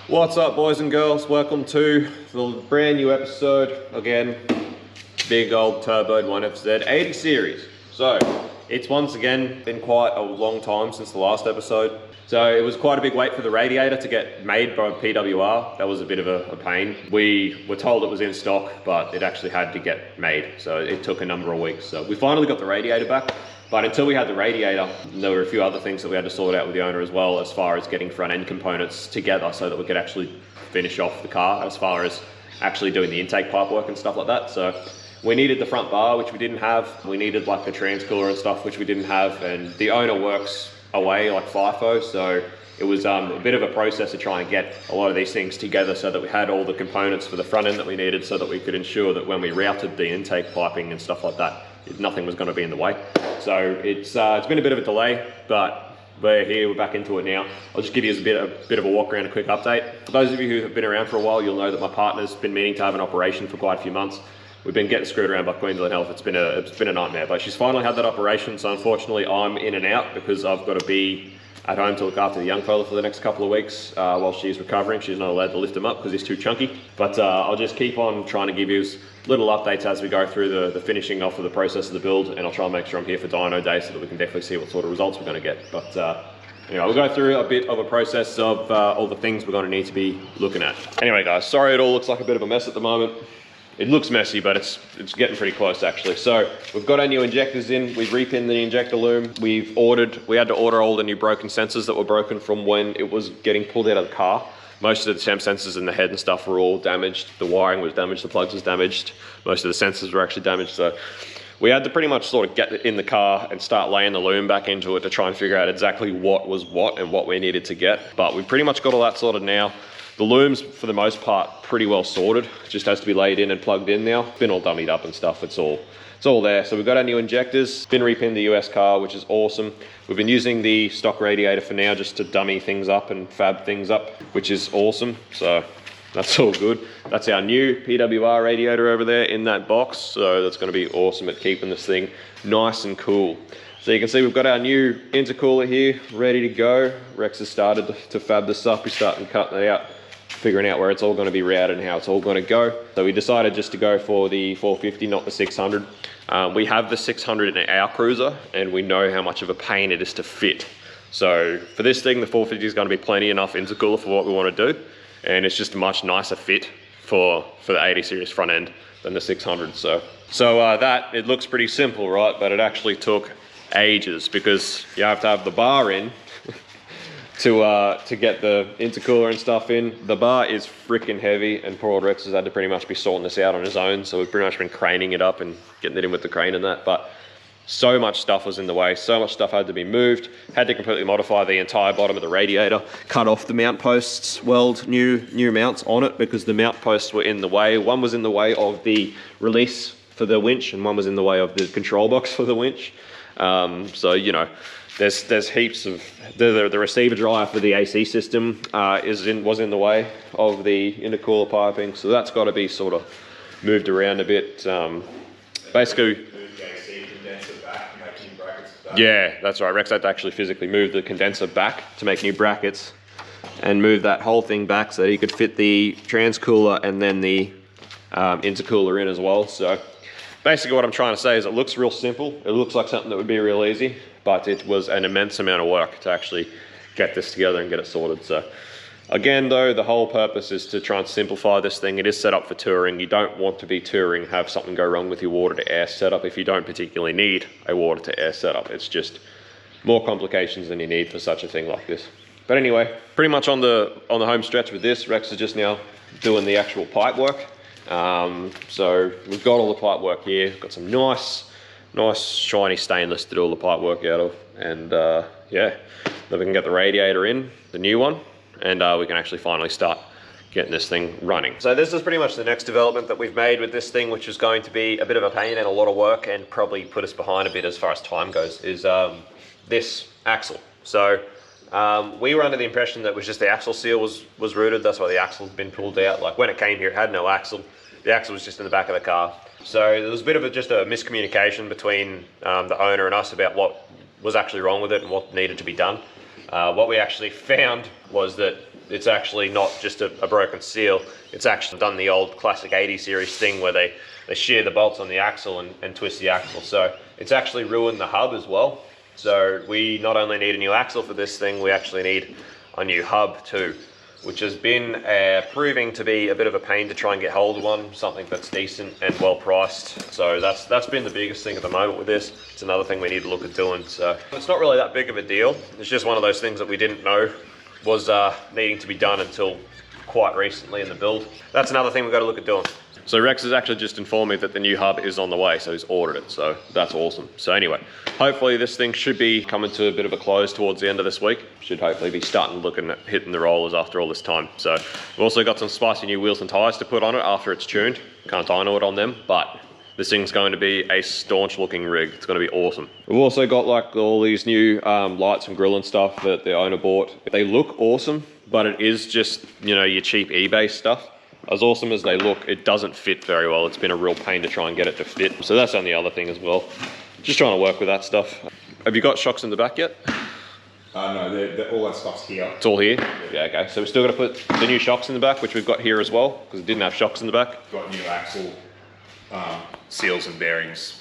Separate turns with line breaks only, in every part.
What's up, boys and girls? Welcome to the brand new episode. Again, big old turboed 1FZ-FE series. So it's once again been quite a long time since the last episode. So it was quite a big wait for the radiator to get made by PWR. That was a bit of a pain. We were told it was in stock, but it actually had to get made. So it took a number of weeks. So we finally got the radiator back. But until we had the radiator, there were a few other things that we had to sort out with the owner as well, as far as getting front end components together so that we could actually finish off the car, as far as actually doing the intake pipe work and stuff like that. So we needed the front bar, which we didn't have. We needed like the transcooler and stuff, which we didn't have. And the owner works away like FIFO, so it was a bit of a process to try and get a lot of these things together so that we had all the components for the front end that we needed, so that we could ensure that when we routed the intake piping and stuff like that, nothing was going to be in the way. So it's been a bit of a delay, but we're here, we're back into it now. I'll just give you a bit of a walk around, a quick update. For those of you who have been around for a while, you'll know that my partner's been meaning to have an operation for quite a few months. We've been getting screwed around by Queensland Health. It's been a nightmare, but she's finally had that operation. So unfortunately I'm in and out because I've got to be at home to look after the young fella for the next couple of weeks while she's recovering. She's not allowed to lift him up because he's too chunky. But I'll just keep on trying to give you little updates as we go through the finishing off of the process of the build, and I'll try and make sure I'm here for dyno day so that we can definitely see what sort of results we're going to get. But anyway, we'll go through a bit of a process of all the things we're going to need to be looking at. Anyway guys, sorry it all looks like a bit of a mess at the moment. It looks messy, but it's getting pretty close actually. So we've got our new injectors in. We've repinned the injector loom. We had to order all the new broken sensors that were broken from when it was getting pulled out of the car. Most of the temp sensors in the head and stuff were all damaged. The wiring was damaged, the plugs was damaged. Most of the sensors were actually damaged. So we had to pretty much sort of get in the car and start laying the loom back into it to try and figure out exactly what was what and what we needed to get. But we've pretty much got all that sorted now. The loom's, for the most part, pretty well sorted. It just has to be laid in and plugged in now. Been all dummied up and stuff. It's all there. So we've got our new injectors. Been repinned the US car, which is awesome. We've been using the stock radiator for now just to dummy things up and fab things up, which is awesome. So that's all good. That's our new PWR radiator over there in that box. So that's going to be awesome at keeping this thing nice and cool. So you can see we've got our new intercooler here ready to go. Rex has started to fab this up. He's starting to cut that out, figuring out where it's all going to be routed and how it's all going to go. So we decided just to go for the 450, not the 600. We have the 600 in our cruiser and we know how much of a pain it is to fit. So for this thing, the 450 is going to be plenty enough intercooler for what we want to do. And it's just a much nicer fit for the 80 series front end than the 600. So that, it looks pretty simple, right? But it actually took ages because you have to have the bar in to get the intercooler and stuff in. The bar is freaking heavy, and poor old Rex has had to pretty much be sorting this out on his own. So we've pretty much been craning it up and getting it in with the crane and that. But so much stuff was in the way. So much stuff had to be moved. Had to completely modify the entire bottom of the radiator. Cut off the mount posts, weld new mounts on it because the mount posts were in the way. One was in the way of the release for the winch, and one was in the way of the control box for the winch. So you know, there's heaps of the receiver dryer for the AC system was in the way of the intercooler piping, so that's got to be sort of moved around a bit. Basically, yeah, that's right. Rex had to actually physically move the condenser back to make new brackets, and move that whole thing back so that he could fit the transcooler and then the intercooler in as well. So basically what I'm trying to say is it looks real simple. It looks like something that would be real easy, but it was an immense amount of work to actually get this together and get it sorted. So again though, the whole purpose is to try and simplify this thing. It is set up for touring. You don't want to be touring, have something go wrong with your water to air setup if you don't particularly need a water to air setup. It's just more complications than you need for such a thing like this. But anyway, pretty much on the home stretch with this, Rex is just now doing the actual pipe work. So we've got all the pipe work here. Got some nice shiny stainless to do all the pipe work out of, and yeah, then we can get the radiator in, the new one, and we can actually finally start getting this thing running. So this is pretty much the next development that we've made with this thing, which is going to be a bit of a pain and a lot of work and probably put us behind a bit as far as time goes, is this axle. So we were under the impression that it was just the axle seal was rooted. That's why the axle's been pulled out. Like when it came here, it had no axle. The axle was just in the back of the car. So there was a bit of just a miscommunication between the owner and us about what was actually wrong with it and what needed to be done. What we actually found was that it's actually not just a broken seal. It's actually done the old classic 80 series thing where they shear the bolts on the axle and twist the axle. So it's actually ruined the hub as well. So we not only need a new axle for this thing, we actually need a new hub too, which has been proving to be a bit of a pain to try and get hold of one, something that's decent and well priced. So that's been the biggest thing at the moment with this. It's another thing we need to look at doing. So it's not really that big of a deal. It's just one of those things that we didn't know was needing to be done until quite recently in the build. That's another thing we've got to look at doing. So Rex has actually just informed me that the new hub is on the way, so he's ordered it, so that's awesome. So anyway, hopefully this thing should be coming to a bit of a close towards the end of this week. Should hopefully be starting looking at hitting the rollers after all this time. So we've also got some spicy new wheels and tires to put on it after it's tuned. Can't dyno it on them, but this thing's going to be a staunch looking rig. It's going to be awesome. We've also got like all these new lights and grill and stuff that the owner bought. They look awesome, but it is just, you know, your cheap eBay stuff. As awesome as they look, it doesn't fit very well. It's been a real pain to try and get it to fit. So that's on the other thing as well. Just trying to work with that stuff. Have you got shocks in the back yet?
No, all that stuff's here.
It's all here? Yeah, okay. So we're still going to put the new shocks in the back, which we've got here as well, because it didn't have shocks in the back.
Got new axle, seals and bearings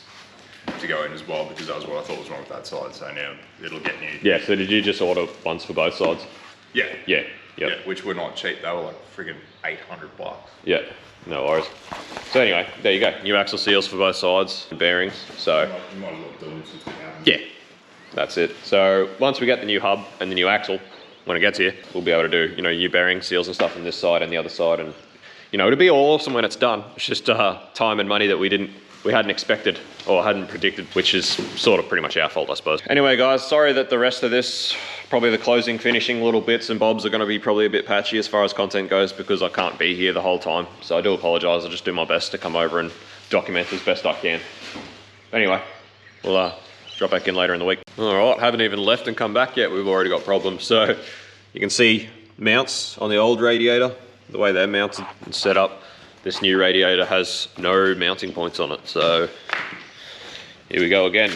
to go in as well, because that was what I thought was wrong with that side. So now it'll get new.
Yeah, so did you just order ones for both sides?
Yeah.
Yeah. Yep.
Yeah, which were not cheap. They were like friggin' $800.
Yeah, no worries. So anyway, there you go. New axle seals for both sides, bearings. So
You might as well do them since we have them.
yeah, that's it. So once we get the new hub and the new axle, when it gets here, we'll be able to do, you know, new bearing seals and stuff on this side and the other side, and you know, it'll be all awesome when it's done. It's just time and money that we hadn't expected or hadn't predicted, which is sort of pretty much our fault, I suppose. Anyway, guys, sorry that the rest of this, probably the closing, finishing little bits and bobs are going to be probably a bit patchy as far as content goes, because I can't be here the whole time. So I do apologize. I'll just do my best to come over and document as best I can. Anyway, we'll drop back in later in the week. All right, haven't even left and come back yet. We've already got problems. So you can see mounts on the old radiator, the way they're mounted and set up. This new radiator has no mounting points on it. So here we go again.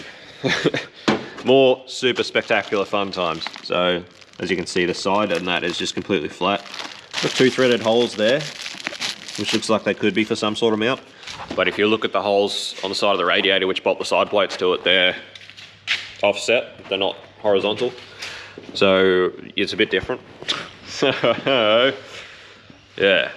More super spectacular fun times. So as you can see, the side and that is just completely flat. Got two threaded holes there, which looks like they could be for some sort of mount. But if you look at the holes on the side of the radiator, which bolt the side plates to it, they're offset. They're not horizontal. So it's a bit different. So yeah,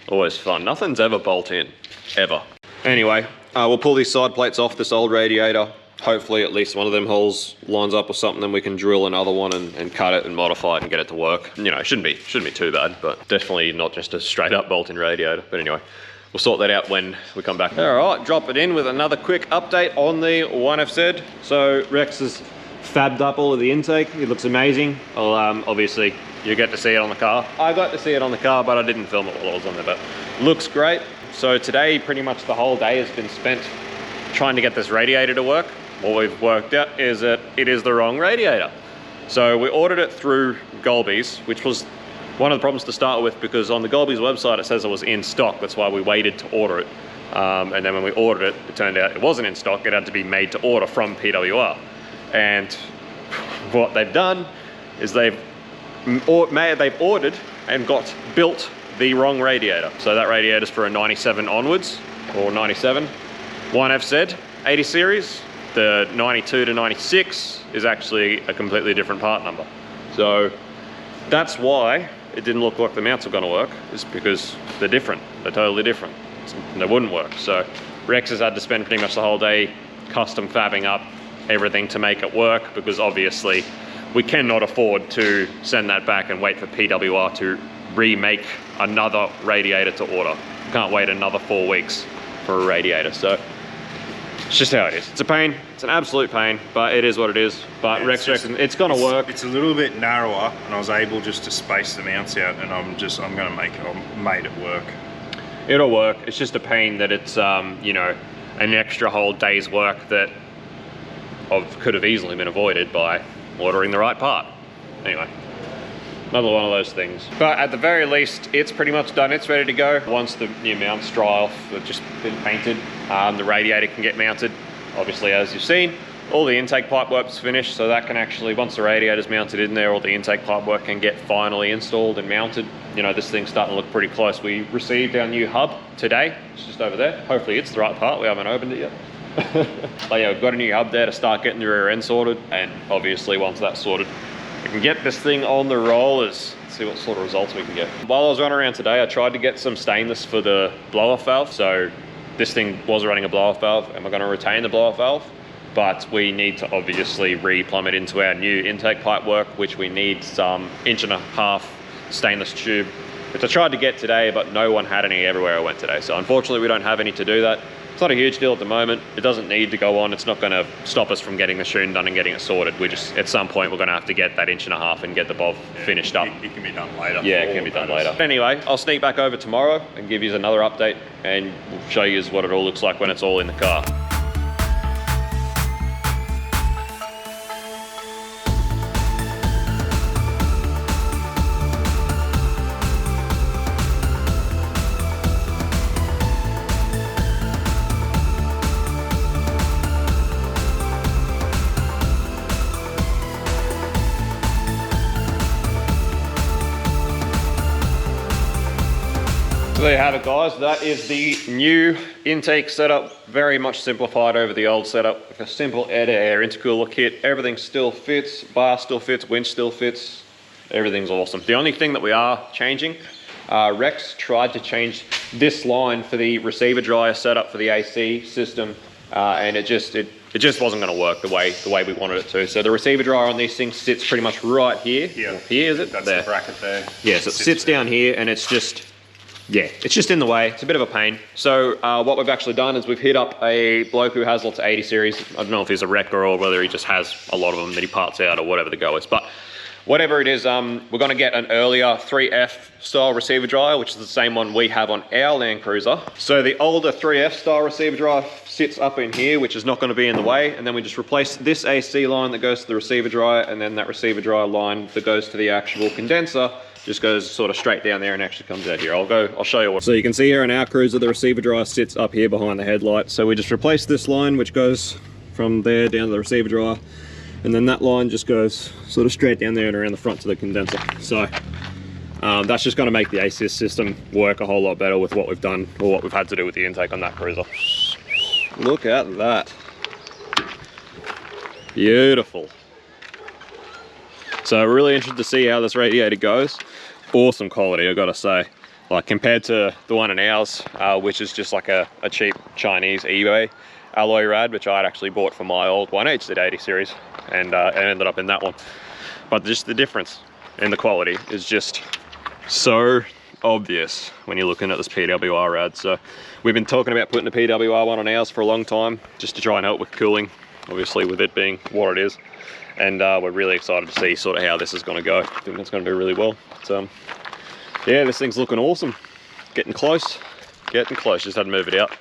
always fun. Nothing's ever bolt in, ever. Anyway, we'll pull these side plates off this old radiator. Hopefully at least one of them holes lines up or something, then we can drill another one and cut it and modify it and get it to work. You know, it shouldn't be too bad, but definitely not just a straight up bolt-in radiator. But anyway, we'll sort that out when we come back. All right, drop it in with another quick update on the 1FZ. So Rex has fabbed up all of the intake. It looks amazing. Well, obviously you get to see it on the car. I got to see it on the car, but I didn't film it while I was on there, but looks great. So today, pretty much the whole day has been spent trying to get this radiator to work. What we've worked out is that it is the wrong radiator. So we ordered it through Golby's, which was one of the problems to start with, because on the Golby's website it says it was in stock. That's why we waited to order it. And then when we ordered it, it turned out it wasn't in stock. It had to be made to order from PWR. And what they've done is they've ordered and got built the wrong radiator. So that radiator's for a 97 onwards, or 97, 1FZ 80 series. The 92 to 96 is actually a completely different part number. So that's why it didn't look like the mounts were gonna work, is because they're different. They're totally different. They wouldn't work. So Rex has had to spend pretty much the whole day custom fabbing up everything to make it work, because obviously we cannot afford to send that back and wait for PWR to remake another radiator to order. Can't wait another 4 weeks for a radiator. So it's just how it is. It's a pain. It's an absolute pain, but it is what it is. But yeah, Rex reckons it's gonna work.
It's a little bit narrower, and I was able just to space the mounts out, and I'm gonna make it. I've made it work.
It'll work. It's just a pain that it's you know, an extra whole day's work that could have easily been avoided by ordering the right part. Anyway, another one of those things. But at the very least, it's pretty much done. It's ready to go. Once the new mounts dry off, they've just been painted. The radiator can get mounted, obviously, as you've seen. all the intake pipe work's finished, so that can actually, once the radiator's mounted in there, all the intake pipe work can get finally installed and mounted. You know, this thing's starting to look pretty close. We received our new hub today. It's just over there. Hopefully it's the right part. We haven't opened it yet. But yeah, we've got a new hub there to start getting the rear end sorted, and obviously once that's sorted, we can get this thing on the rollers. See what sort of results we can get. While I was running around today, I tried to get some stainless for the blow-off valve. So this thing was running a blow-off valve, and we're going to retain the blow-off valve, but we need to obviously re-plumb it into our new intake pipe work, which we need some 1.5" stainless tube, which I tried to get today, but no one had any everywhere I went today. So unfortunately, we don't have any to do that. It's not a huge deal at the moment. It doesn't need to go on. It's not going to stop us from getting the shooting done and getting it sorted. We just, at some point, we're going to have to get that 1.5" and get the bob finished up.
It can be done later.
Yeah, it can be done later. Anyway, I'll sneak back over tomorrow and give you another update, and we'll show you what it all looks like when it's all in the car. So there you have it, guys. That is the new intake setup, very much simplified over the old setup. With a simple air-to-air intercooler kit. Everything still fits, bar still fits, winch still fits. Everything's awesome. The only thing that we are changing, Rex tried to change this line for the receiver dryer setup for the AC system, and it just wasn't going to work the way we wanted it to. So the receiver dryer on these things sits pretty much right here. Here is it?
That's
there.
The bracket there.
Yeah, so it sits down here, and it's just, yeah, it's just in the way. It's a bit of a pain. So what we've actually done is we've hit up a bloke who has lots of 80 series. I don't know if he's a wrecker or whether he just has a lot of them that he parts out or whatever the go is. But whatever it is, we're going to get an earlier 3F style receiver dryer, which is the same one we have on our Landcruiser. So the older 3F style receiver dryer sits up in here, which is not going to be in the way. And then we just replace this AC line that goes to the receiver dryer, and then that receiver dryer line that goes to the actual condenser just goes sort of straight down there and actually comes out here. I'll show you what. So you can see here in our cruiser, the receiver dryer sits up here behind the headlight. So we just replace this line, which goes from there down to the receiver dryer. And then that line just goes sort of straight down there and around the front to the condenser. So that's just gonna make the AC system work a whole lot better with what we've done, or what we've had to do with the intake on that cruiser. Look at that. Beautiful. So really interested to see how this radiator goes. Awesome quality, I gotta say. Like compared to the one in ours, which is just like a cheap Chinese eBay alloy rad, which I'd actually bought for my old 1FZ-80 series, and ended up in that one. But just the difference in the quality is just so obvious when you're looking at this PWR rad. So we've been talking about putting a PWR one on ours for a long time, just to try and help with cooling, obviously with it being what it is. And we're really excited to see sort of how this is going to go. I think it's going to do really well. So yeah, this thing's looking awesome. Getting close, just had to move it out. So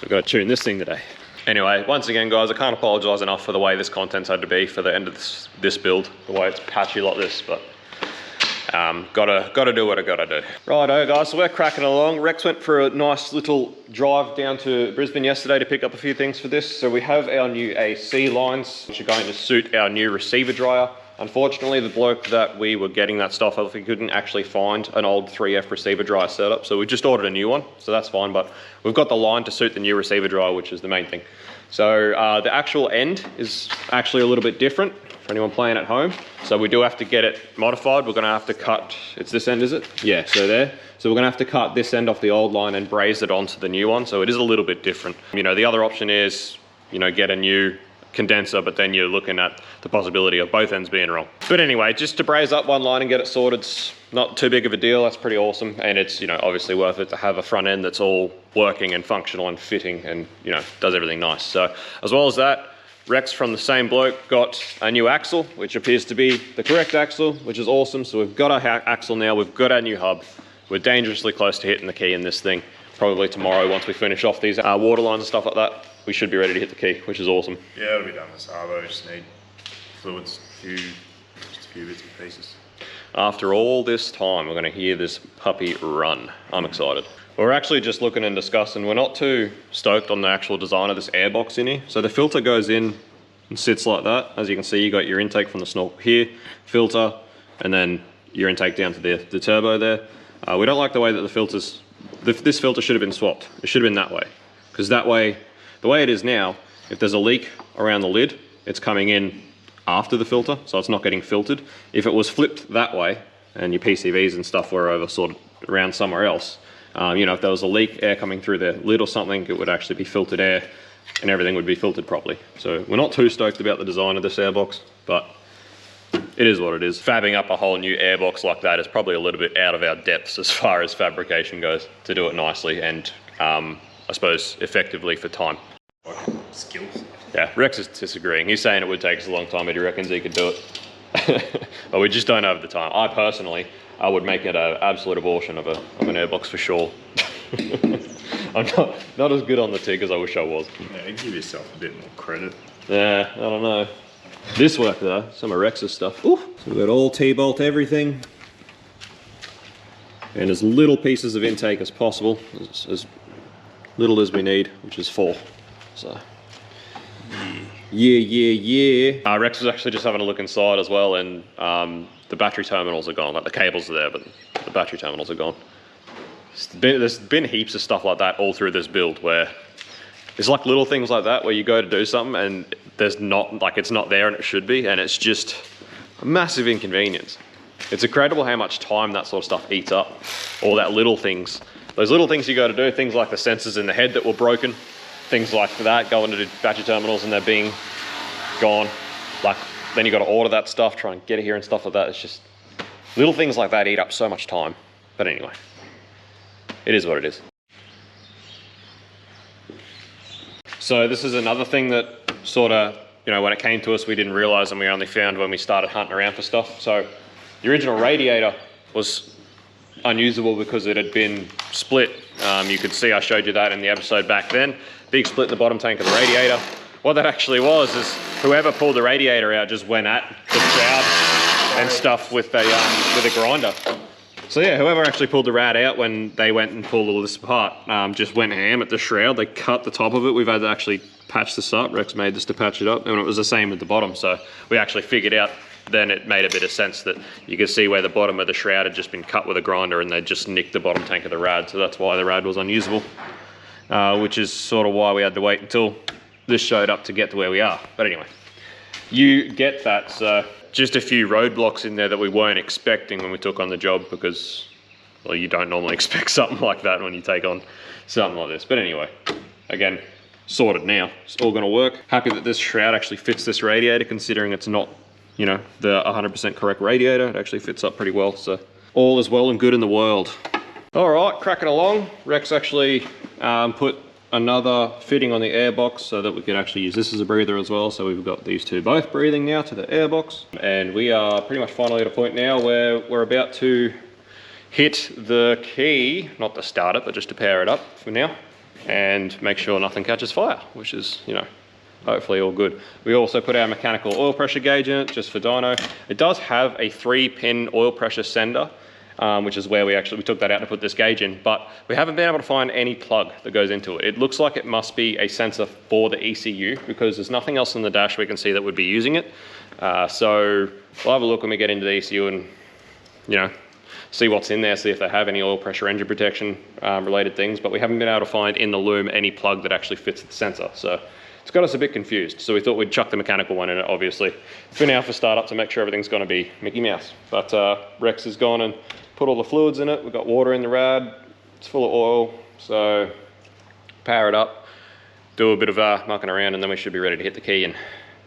we've got to tune this thing today. Anyway, once again guys, I can't apologise enough for the way this content's had to be for the end of this build, the way it's patchy like this, but gotta do what I gotta do. Righto guys, so we're cracking along. Rex went for a nice little drive down to Brisbane yesterday to pick up a few things for this. So we have our new AC lines, which are going to suit our new receiver dryer. Unfortunately, the bloke that we were getting that stuff off, he couldn't actually find an old 3F receiver dryer setup, so we just ordered a new one, so that's fine, but we've got the line to suit the new receiver dryer, which is the main thing. So the actual end is actually a little bit different for anyone playing at home. So we do have to get it modified. We're gonna have to cut, it's this end, is it? Yeah, so there. So we're gonna have to cut this end off the old line and braze it onto the new one, so it is a little bit different. You know, the other option is, you know, get a new condenser, but then you're looking at the possibility of both ends being wrong. But anyway, just to braze up one line and get it sorted, it's not too big of a deal. That's pretty awesome, and it's, you know, obviously worth it to have a front end that's all working and functional and fitting and, you know, does everything nice. So as well as that, Rex from the same bloke got a new axle, which appears to be the correct axle, which is awesome. So we've got our axle now, we've got our new hub. We're dangerously close to hitting the key in this thing. Probably tomorrow, once we finish off these water lines and stuff like that, we should be ready to hit the key, which is awesome.
Yeah, it'll be done this arbo, just need fluids, just a few bits and pieces.
After all this time, we're gonna hear this puppy run. I'm excited. We're actually just looking and discussing, we're not too stoked on the actual design of this airbox in here. So the filter goes in and sits like that. As you can see, you got your intake from the snorkel here, filter, and then your intake down to the turbo there. We don't like the way that the filters, this filter should have been swapped. It should have been that way, because that way, the way it is now, if there's a leak around the lid, it's coming in after the filter, so it's not getting filtered. If it was flipped that way, and your PCVs and stuff were over sort of around somewhere else, you know, if there was a leak, air coming through the lid or something, it would actually be filtered air and everything would be filtered properly. So we're not too stoked about the design of this airbox, but it is what it is. Fabbing up a whole new airbox like that is probably a little bit out of our depths as far as fabrication goes, to do it nicely and I suppose effectively for time.
Skills.
Yeah, Rex is disagreeing. He's saying it would take us a long time, but he reckons he could do it. But we just don't have the time. I personally, I would make it an absolute abortion of an airbox for sure. I'm not as good on the TIG as I wish I was.
Yeah, give yourself a bit more credit.
Yeah, I don't know. This worked though, some of Rex's stuff. Ooh. So we've got all T-bolt everything. And as little pieces of intake as possible, as little as we need, which is 4. So, yeah. Rex was actually just having a look inside as well, and the battery terminals are gone. Like the cables are there, but the battery terminals are gone. There's been heaps of stuff like that all through this build, where it's like little things like that where you go to do something and there's not, like it's not there and it should be, and it's just a massive inconvenience. It's incredible how much time that sort of stuff eats up. All that little things, those little things you got to do, things like the sensors in the head that were broken, things like that, going to battery terminals and they're being gone. Like, then you got to order that stuff, try and get it here and stuff like that. It's just little things like that eat up so much time. But anyway, it is what it is. So this is another thing that sort of, you know, when it came to us, we didn't realize, and we only found when we started hunting around for stuff. So the original radiator was unusable because it had been split. You could see I showed you that in the episode back then. Big split in the bottom tank of the radiator. What that actually was is whoever pulled the radiator out just went at the shroud and stuff with a grinder. So yeah, whoever actually pulled the rad out when they went and pulled all this apart, just went ham at the shroud. They cut the top of it. We've had to actually patch this up. Rex made this to patch it up, and it was the same at the bottom. So we actually figured out, then it made a bit of sense that you could see where the bottom of the shroud had just been cut with a grinder and they just nicked the bottom tank of the rad. So that's why the rad was unusable, which is sort of why we had to wait until this showed up to get to where we are. But anyway, you get that. So just a few roadblocks in there that we weren't expecting when we took on the job, because, well, you don't normally expect something like that when you take on something like this. But anyway, again, sorted now. It's all gonna work. Happy that this shroud actually fits this radiator, considering it's not, you know, the 100% correct radiator. It actually fits up pretty well. So all is well and good in the world. All right, cracking along. Rex actually put another fitting on the airbox so that we could actually use this as a breather as well. So we've got these two both breathing now to the airbox, and we are pretty much finally at a point now where we're about to hit the key, not to start it, but just to power it up for now and make sure nothing catches fire, which is, you know, hopefully all good. We also put our mechanical oil pressure gauge in it just for dyno. It does have a 3-pin oil pressure sender, which is where we took that out to put this gauge in, but we haven't been able to find any plug that goes into it. It looks like it must be a sensor for the ECU, because there's nothing else on the dash we can see that would be using it. So we'll have a look when we get into the ECU and, you know, see what's in there, see if they have any oil pressure engine protection related things, but we haven't been able to find in the loom any plug that actually fits the sensor. So it's got us a bit confused. So we thought we'd chuck the mechanical one in it, obviously, for now, for startup, to make sure everything's gonna be Mickey Mouse. But Rex has gone and put all the fluids in it. We've got water in the rad, it's full of oil. So power it up, do a bit of mucking around, and then we should be ready to hit the key and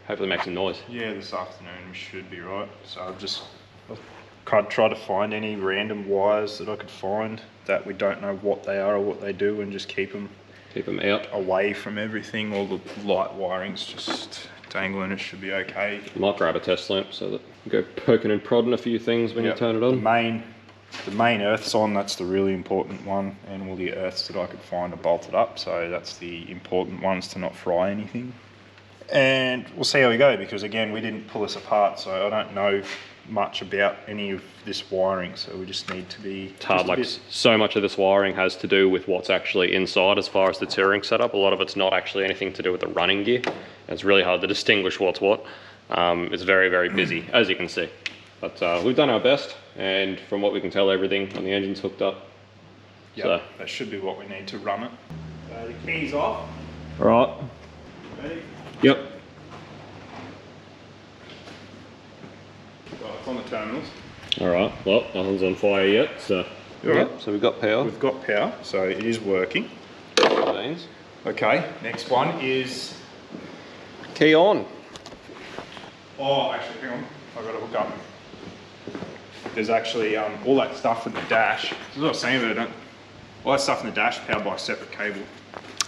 hopefully make some noise.
Yeah, this afternoon we should be right. So I've just tried to find any random wires that I could find that we don't know what they are or what they do, and just keep them
out
away from everything. All the light wiring's just dangling. It should be okay.
Might grab a test lamp so that you go poking and prodding a few things when you turn it on.
The main earth's on, that's the really important one, and all the earths that I could find are bolted up, so that's the important ones to not fry anything. And we'll see how we go, because again, we didn't pull this apart, so I don't know much about any of this wiring, so we just need to be...
It's hard, like so much of this wiring has to do with what's actually inside as far as the touring setup. A lot of it's not actually anything to do with the running gear. It's really hard to distinguish what's what. It's very, very busy, as you can see. But we've done our best, and from what we can tell, everything on the engine's hooked up.
Yep,
So
that should be what we need to run it. The key's off.
Right.
Ready?
Yep.
Right, it's on the terminals.
All right. Well, nothing's on fire yet, so. Yep. So we've got power.
We've got power, so it is working. Okay, next one is...
Key on.
Oh, actually, hang on. I've got to hook up. There's actually all that stuff in the dash. This is what I was saying about it. All that stuff in the dash powered by a separate cable.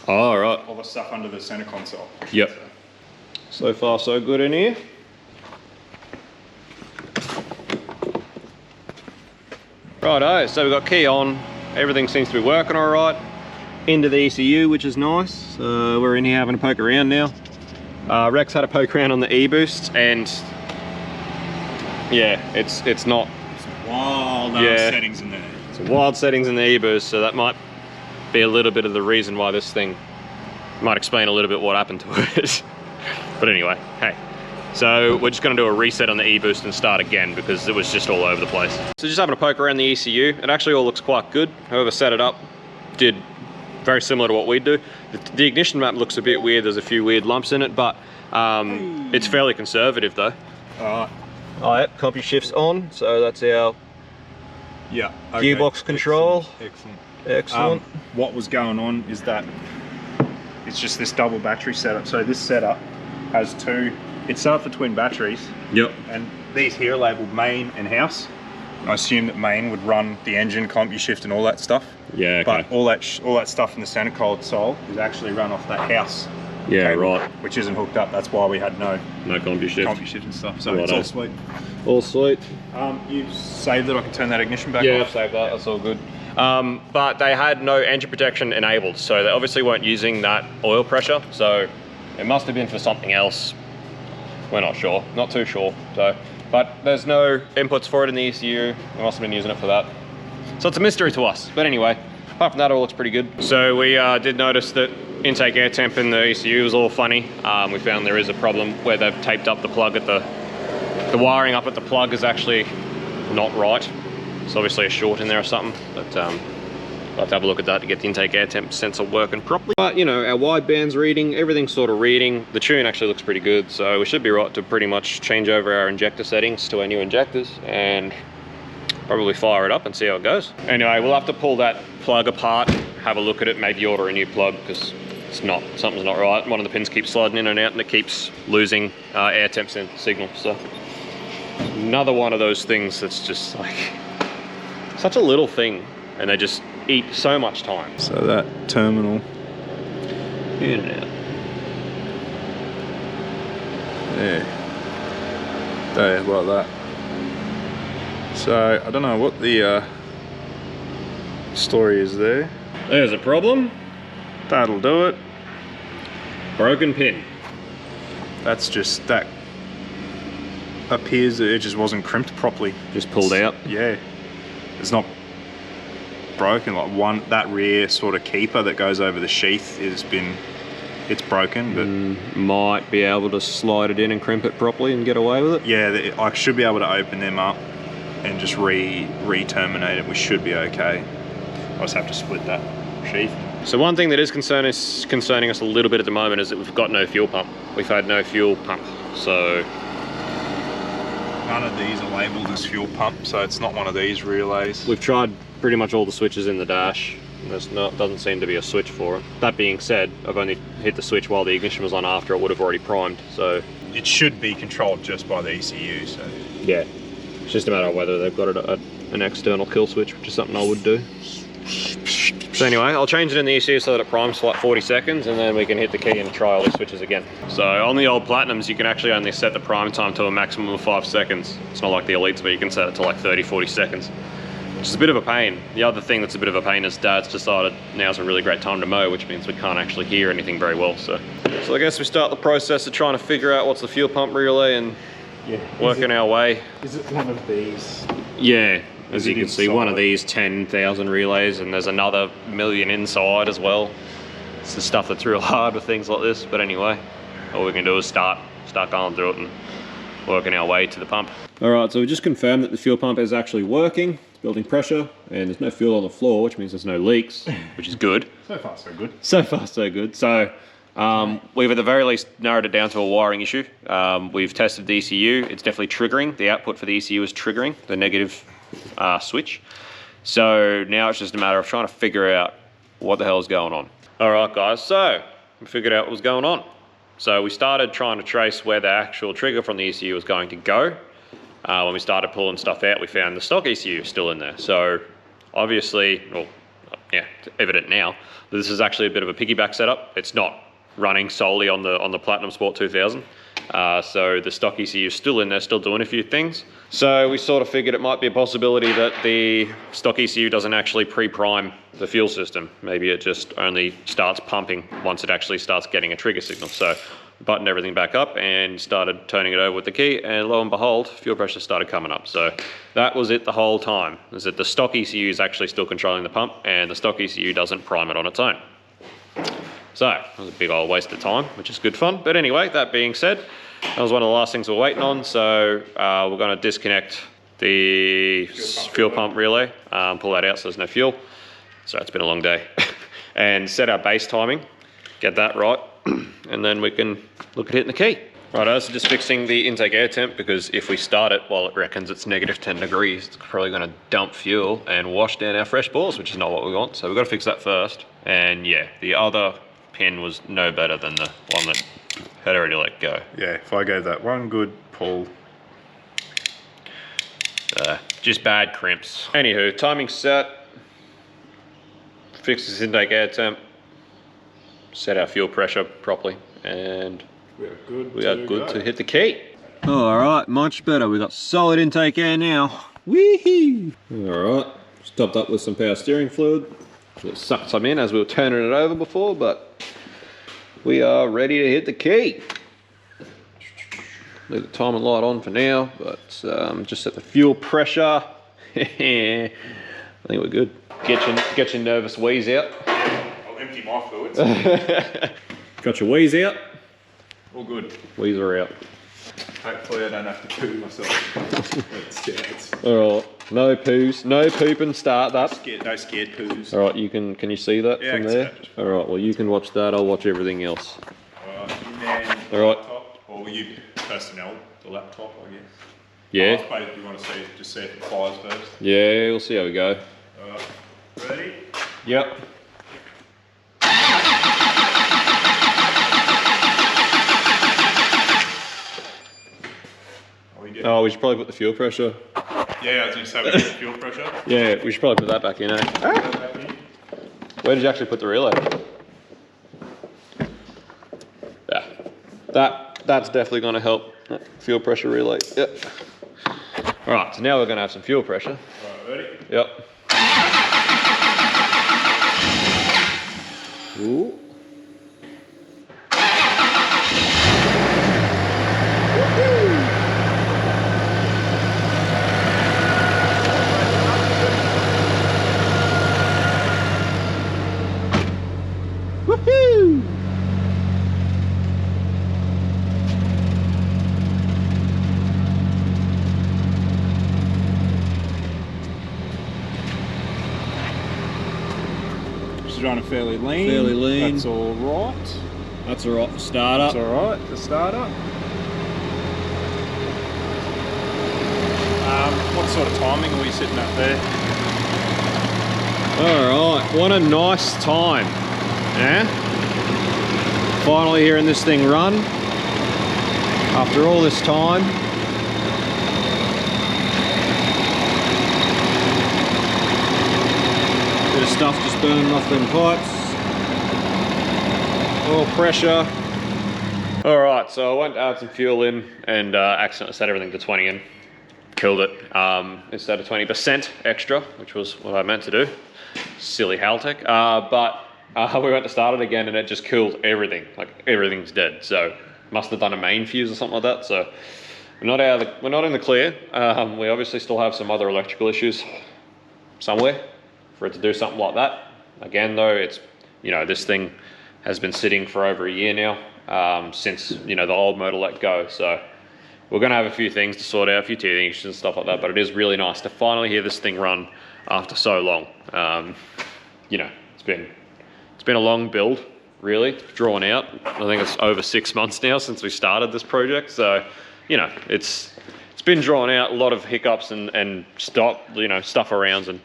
Oh, right.
All the stuff under the center console.
Yep. So far, so good in here. Righto, so we've got key on. Everything seems to be working all right. Into the ECU, which is nice. We're in here having a poke around now. Rex had a poke around on the e-boost, and yeah, it's not.
Some wild settings in there.
Some wild settings in the e-boost, so that might be a little bit of the reason why this thing might explain a little bit what happened to it. But anyway, hey. So we're just going to do a reset on the e-boost and start again because it was just all over the place. So just having a poke around the ECU. It actually all looks quite good. Whoever set it up did very similar to what we do. The ignition map looks a bit weird. There's a few weird lumps in it, but it's fairly conservative though.
Alright.
Oh yeah, CompuShift's on. So that's our gearbox control. Excellent.
What was going on is that it's just this double battery setup. So this setup has two. It's set up for twin batteries.
Yep.
And these here are labelled main and house. I assume that main would run the engine, CompuShift and all that stuff.
Yeah, okay.
But all that stuff in the center console is actually run off that house.
Yeah,
cable,
right.
Which isn't hooked up. That's why we had no
CompuShift
and stuff. So it's all sweet.
All sweet.
You saved that I can turn that ignition back off?
Yeah, I've saved that. That's all good. But they had no engine protection enabled, so they obviously weren't using that oil pressure. So it must have been for something else. We're not sure. Not too sure. So, but there's no inputs for it in the ECU. We must have been using it for that. So it's a mystery to us. But anyway, apart from that, it all looks pretty good. So we did notice that intake air temp in the ECU was all funny. We found there is a problem where they've taped up the plug at the wiring up at the plug is actually not right. It's obviously a short in there or something, but I'll have to have a look at that to get the intake air temp sensor working properly. But you know, our wideband's reading, everything's sort of reading. The tune actually looks pretty good, so we should be right to pretty much change over our injector settings to our new injectors and probably fire it up and see how it goes. Anyway, we'll have to pull that plug apart, have a look at it, maybe order a new plug because something's not right. One of the pins keeps sliding in and out and it keeps losing air temp signal. So another one of those things that's just like such a little thing and they just eat so much time.
So that terminal
in and out.
There, like that. So I don't know what the story is there.
There's a problem.
That'll do it.
Broken pin.
That's just, that appears that it just wasn't crimped properly.
Just pulled out.
Yeah. It's not broken, like that rear sort of keeper that goes over the sheath it's broken, but
might be able to slide it in and crimp it properly and get away with it.
Yeah, I should be able to open them up and just re-terminate it. We should be okay. I just have to split that sheath.
So one thing that is concerning us a little bit at the moment is that we've got no fuel pump. We've had no fuel pump, so
none of these are labelled as fuel pump, so it's not one of these relays.
We've tried pretty much all the switches in the dash. Doesn't seem to be a switch for it. That being said, I've only hit the switch while the ignition was on. After it would have already primed, so
it should be controlled just by the ECU. So
yeah, it's just a matter of whether they've got an external kill switch, which is something I would do. So anyway, I'll change it in the ECU so that it primes for like 40 seconds and then we can hit the key and try all these switches again. So on the old Platinums, you can actually only set the prime time to a maximum of 5 seconds. It's not like the Elites where you can set it to like 30, 40 seconds, which is a bit of a pain. The other thing that's a bit of a pain is Dad's decided now's a really great time to mow, which means we can't actually hear anything very well. So I guess we start the process of trying to figure out what's the fuel pump relay and working our way.
Is it one of these?
Yeah. As you can see, one of these 10,000 relays, and there's another million inside as well. It's the stuff that's real hard with things like this, but anyway. all we can do is start going through it and working our way to the pump. All right, so we just confirmed that the fuel pump is actually working. It's building pressure, and there's no fuel on the floor, which means there's no leaks, which is good.
So far, so good.
So far, so good. So we've at the very least narrowed it down to a wiring issue. We've tested the ECU. It's definitely triggering. The output for the ECU is triggering the negative switch. So now it's just a matter of trying to figure out what the hell is going on. All right, guys, so we figured out what was going on. So we started trying to trace where the actual trigger from the ECU was going to go. When we started pulling stuff out, we found the stock ECU still in there. So obviously, well, yeah, it's evident now that this is actually a bit of a piggyback setup. It's not running solely on the Platinum Sport 2000. So the stock ECU is still in there, still doing a few things. So we sort of figured it might be a possibility that the stock ECU doesn't actually pre-prime the fuel system. Maybe it just only starts pumping once it actually starts getting a trigger signal. So buttoned everything back up and started turning it over with the key, and lo and behold, fuel pressure started coming up. So that was it the whole time, is that the stock ECU is actually still controlling the pump, and the stock ECU doesn't prime it on its own. So it was a big old waste of time, which is good fun. But anyway, that being said, that was one of the last things we're waiting on. So we're going to disconnect the fuel pump relay, pull that out so there's no fuel. So it's been a long day. And set our base timing, get that right, and then we can look at hitting the key. Righto, so just fixing the intake air temp, because if we start it while it reckons it's negative 10 degrees, it's probably going to dump fuel and wash down our fresh bores, which is not what we want. So we've got to fix that first. And yeah, the other pin was no better than the one that had already let go.
Yeah, if I gave that one good pull.
Just bad crimps. Anywho, timing set. Fix this intake air temp. Set our fuel pressure properly, and we are good to hit the key. All right, much better. We got solid intake air now. Wee-hoo! All right, just topped up with some power steering fluid. It sucked some in as we were turning it over before, but we are ready to hit the key. Leave the timing light on for now, but just set the fuel pressure. I think we're good. Get your nervous wheeze out.
I'll empty my fluids.
Got your wheeze out?
All good.
Wheezer out.
Hopefully I don't have to poo myself.
Alright, no poos, no poop and start that.
No scared poos.
Alright, can you see that from there? Alright, well you can watch that, I'll watch everything else. Alright.
Or you personnel the laptop, I guess.
Yeah.
I suppose you want to just see if it fires first.
Yeah, we'll see how we go.
Alright, ready?
Yep. Oh, we should probably put the fuel pressure.
Yeah, I was going to say we put the fuel pressure.
Yeah, we should probably put that back in, eh? Ah. Where did you actually put the relay? Yeah. That's definitely going to help. Fuel pressure relay. Yep. Alright, so now we're going to have some fuel pressure.
Alright, ready?
Yep. Ooh. Woohoo!
Just running fairly lean.
Fairly lean.
That's all right.
That's all right for startup.
That's all right for startup. What sort of timing are we sitting at there?
All right, what a nice time, yeah? Finally hearing this thing run after all this time. Bit of stuff just burning off them pipes. Oil pressure. All right, so I went to add some fuel in and accidentally set everything to 20 in. Killed it. Instead of 20% extra, which was what I meant to do. Silly Haltech. But we went to start it again and it just killed everything. Like everything's dead. So must have done a main fuse or something like that. So we're not in the clear. We obviously still have some other electrical issues somewhere for it to do something like that. Again though, it's, you know, this thing has been sitting for over a year now. since, you know, the old motor let go. So we're gonna have a few things to sort out, a few teething issues and stuff like that, but it is really nice to finally hear this thing run after so long. You know, it's been a long build, really, drawn out. I think it's over 6 months now since we started this project. So, you know, it's been drawn out, a lot of hiccups and stuff around and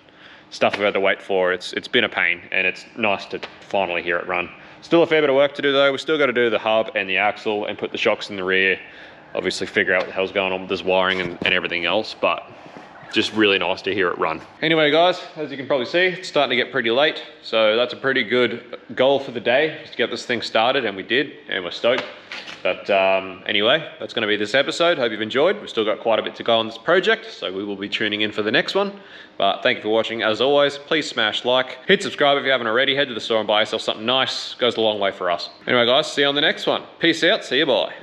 stuff we've had to wait for. It's been a pain, and it's nice to finally hear it run. Still a fair bit of work to do though. We still got to do the hub and the axle and put the shocks in the rear. Obviously figure out what the hell's going on with this wiring and everything else, but just really nice to hear it run. Anyway guys, as you can probably see, it's starting to get pretty late. So that's a pretty good goal for the day, just to get this thing started, and we did, and we're stoked. But anyway, that's gonna be this episode. Hope you've enjoyed. We've still got quite a bit to go on this project, so we will be tuning in for the next one. But thank you for watching. As always, please smash like, hit subscribe if you haven't already, head to the store and buy yourself something nice. Goes a long way for us. Anyway guys, see you on the next one. Peace out, see you, bye.